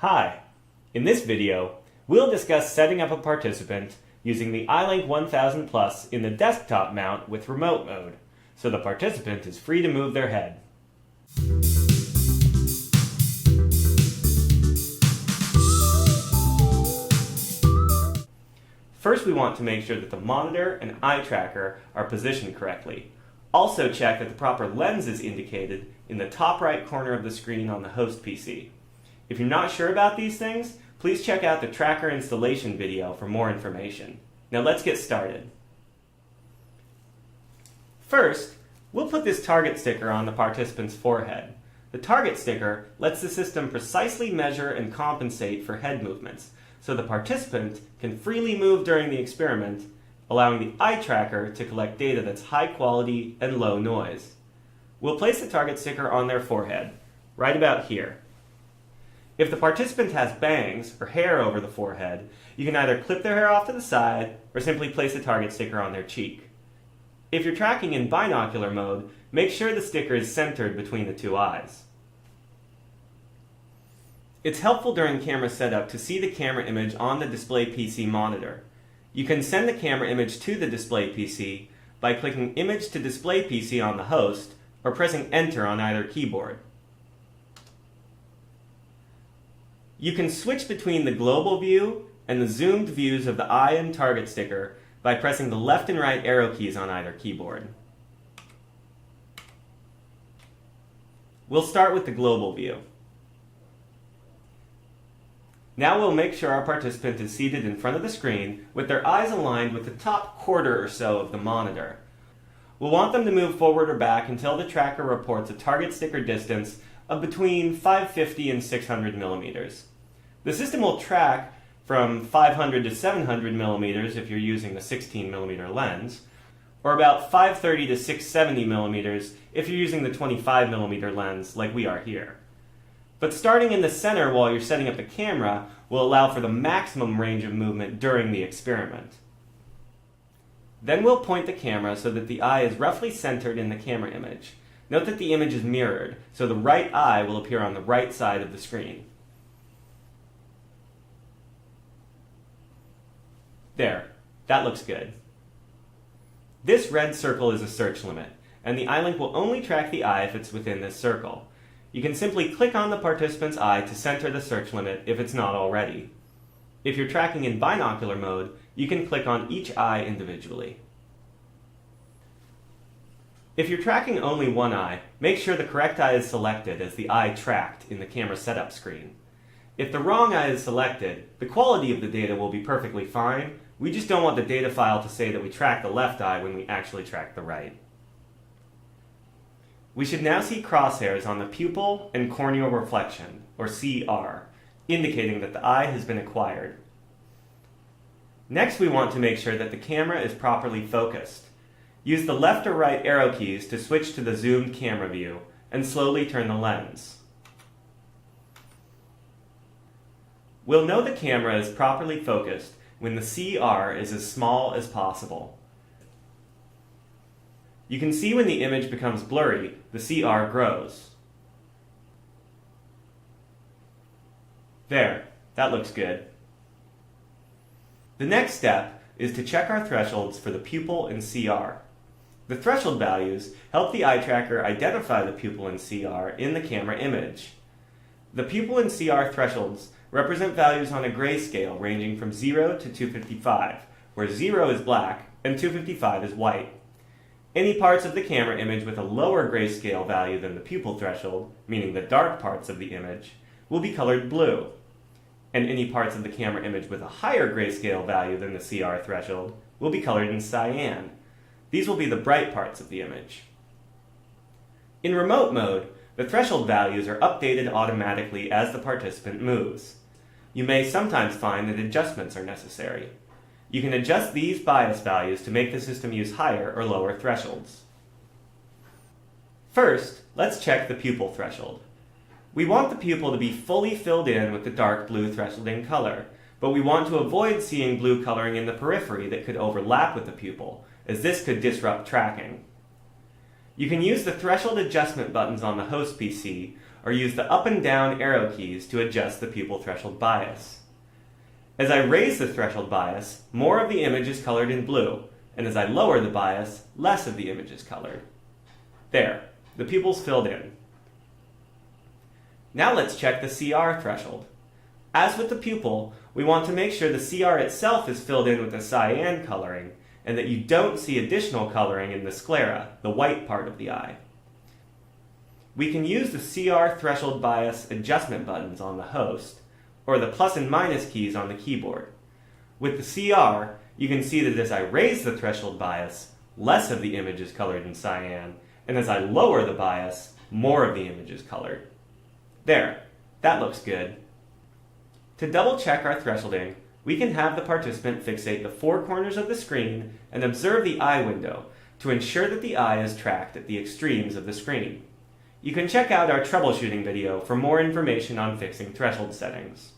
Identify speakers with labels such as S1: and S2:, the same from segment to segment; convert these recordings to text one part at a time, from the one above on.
S1: Hi! In this video, we'll discuss setting up a participant using the EyeLink 1000 Plus in the desktop mount with remote mode, so the participant is free to move their head. First, we want to make sure that the monitor and eye tracker are positioned correctly. Also check that the proper lens is indicated in the top right corner of the screen on the host PC. If you're not sure about these things, please check out the tracker installation video for more information. Now let's get started. First, we'll put this target sticker on the participant's forehead. The target sticker lets the system precisely measure and compensate for head movements, so the participant can freely move during the experiment, allowing the eye tracker to collect data that's high quality and low noise. We'll place the target sticker on their forehead, right about here. If the participant has bangs or hair over the forehead, you can either clip their hair off to the side or simply place the target sticker on their cheek. If you're tracking in binocular mode, make sure the sticker is centered between the two eyes. It's helpful during camera setup to see the camera image on the display PC monitor. You can send the camera image to the display PC by clicking Image to Display PC on the host or pressing Enter on either keyboard. You can switch between the global view and the zoomed views of the eye and target sticker by pressing the left and right arrow keys on either keyboard. We'll start with the global view. Now we'll make sure our participant is seated in front of the screen with their eyes aligned with the top quarter or so of the monitor. We'll want them to move forward or back until the tracker reports a target sticker distance of between 550 and 600 millimeters. The system will track from 500 to 700 millimeters if you're using the 16 millimeter lens, or about 530 to 670 millimeters if you're using the 25 millimeter lens like we are here. But starting in the center while you're setting up the camera will allow for the maximum range of movement during the experiment. Then we'll point the camera so that the eye is roughly centered in the camera image. Note that the image is mirrored, so the right eye will appear on the right side of the screen. There, that looks good. This red circle is a search limit, and the EyeLink will only track the eye if it's within this circle. You can simply click on the participant's eye to center the search limit if it's not already. If you're tracking in binocular mode, you can click on each eye individually. If you're tracking only one eye, make sure the correct eye is selected as the eye tracked in the camera setup screen. If the wrong eye is selected, the quality of the data will be perfectly fine. We just don't want the data file to say that we tracked the left eye when we actually tracked the right. We should now see crosshairs on the pupil and corneal reflection, or CR, indicating that the eye has been acquired. Next, we want to make sure that the camera is properly focused. Use the left or right arrow keys to switch to the zoomed camera view, and slowly turn the lens. We'll know the camera is properly focused when the CR is as small as possible. You can see when the image becomes blurry, the CR grows. There, that looks good. The next step is to check our thresholds for the pupil and CR. The threshold values help the eye tracker identify the pupil and CR in the camera image. The pupil and CR thresholds represent values on a grayscale ranging from 0 to 255, where 0 is black and 255 is white. Any parts of the camera image with a lower grayscale value than the pupil threshold, meaning the dark parts of the image, will be colored blue, and any parts of the camera image with a higher grayscale value than the CR threshold will be colored in cyan. These will be the bright parts of the image. In remote mode, the threshold values are updated automatically as the participant moves. You may sometimes find that adjustments are necessary. You can adjust these bias values to make the system use higher or lower thresholds. First, let's check the pupil threshold. We want the pupil to be fully filled in with the dark blue thresholding color, but we want to avoid seeing blue coloring in the periphery that could overlap with the pupil, as this could disrupt tracking. You can use the threshold adjustment buttons on the host PC or use the up and down arrow keys to adjust the pupil threshold bias. As I raise the threshold bias, more of the image is colored in blue, and as I lower the bias, less of the image is colored. There, the pupil's filled in. Now let's check the CR threshold. As with the pupil, we want to make sure the CR itself is filled in with a cyan coloring, and that you don't see additional coloring in the sclera, the white part of the eye. We can use the CR threshold bias adjustment buttons on the host, or the plus and minus keys on the keyboard. With the CR, you can see that as I raise the threshold bias, less of the image is colored in cyan, and as I lower the bias, more of the image is colored. There, that looks good. To double check our thresholding, we can have the participant fixate the four corners of the screen and observe the eye window to ensure that the eye is tracked at the extremes of the screen. You can check out our troubleshooting video for more information on fixing threshold settings.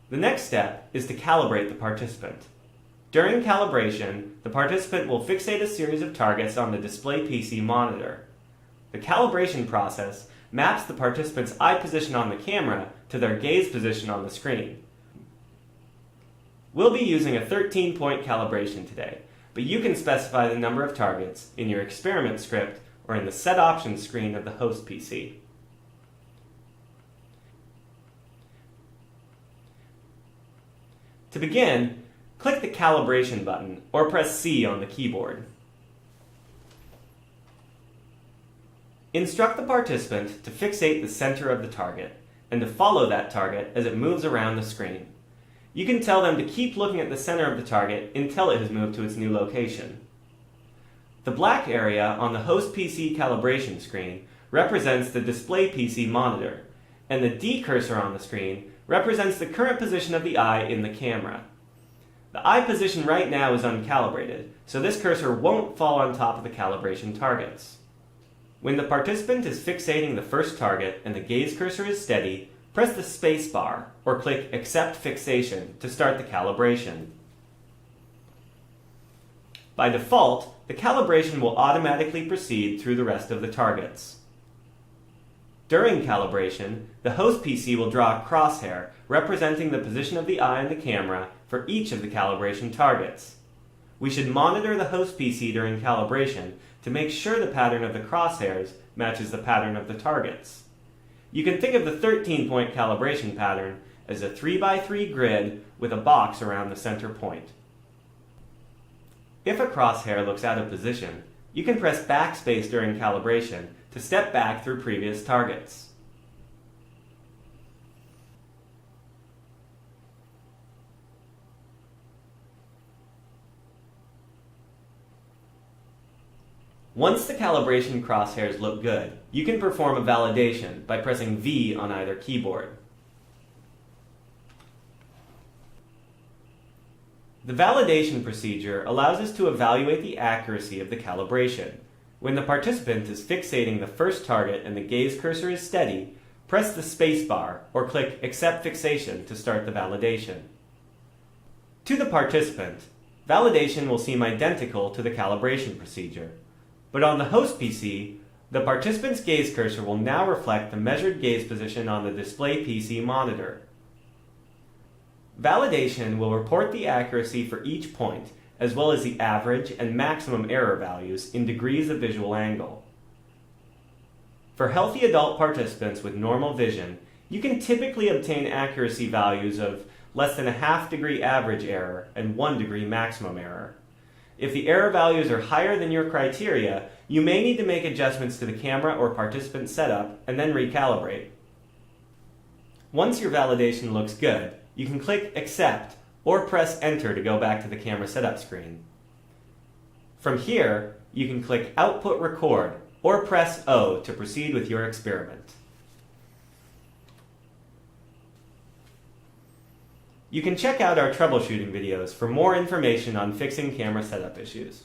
S1: The next step is to calibrate the participant. During calibration, the participant will fixate a series of targets on the display PC monitor. The calibration process maps the participant's eye position on the camera to their gaze position on the screen. We'll be using a 13-point calibration today, but you can specify the number of targets in your experiment script or in the Set Options screen of the host PC. To begin, click the Calibration button or press C on the keyboard. Instruct the participant to fixate the center of the target and to follow that target as it moves around the screen. You can tell them to keep looking at the center of the target until it has moved to its new location. The black area on the host PC calibration screen represents the display PC monitor, and the D cursor on the screen represents the current position of the eye in the camera. The eye position right now is uncalibrated, so this cursor won't fall on top of the calibration targets. When the participant is fixating the first target and the gaze cursor is steady, press the space bar or click Accept Fixation to start the calibration. By default, the calibration will automatically proceed through the rest of the targets. During calibration, the host PC will draw a crosshair representing the position of the eye on the camera for each of the calibration targets. We should monitor the host PC during calibration to make sure the pattern of the crosshairs matches the pattern of the targets. You can think of the 13-point calibration pattern as a 3x3 grid with a box around the center point. If a crosshair looks out of position, you can press backspace during calibration to step back through previous targets. Once the calibration crosshairs look good, you can perform a validation by pressing V on either keyboard. The validation procedure allows us to evaluate the accuracy of the calibration. When the participant is fixating the first target and the gaze cursor is steady, press the space bar or click Accept Fixation to start the validation. To the participant, validation will seem identical to the calibration procedure. But on the host PC, the participant's gaze cursor will now reflect the measured gaze position on the display PC monitor. Validation will report the accuracy for each point, as well as the average and maximum error values in degrees of visual angle. For healthy adult participants with normal vision, you can typically obtain accuracy values of less than a half-degree average error and 1 degree maximum error. If the error values are higher than your criteria, you may need to make adjustments to the camera or participant setup and then recalibrate. Once your validation looks good, you can click Accept or press Enter to go back to the camera setup screen. From here, you can click Output Record or press O to proceed with your experiment. You can check out our troubleshooting videos for more information on fixing camera setup issues.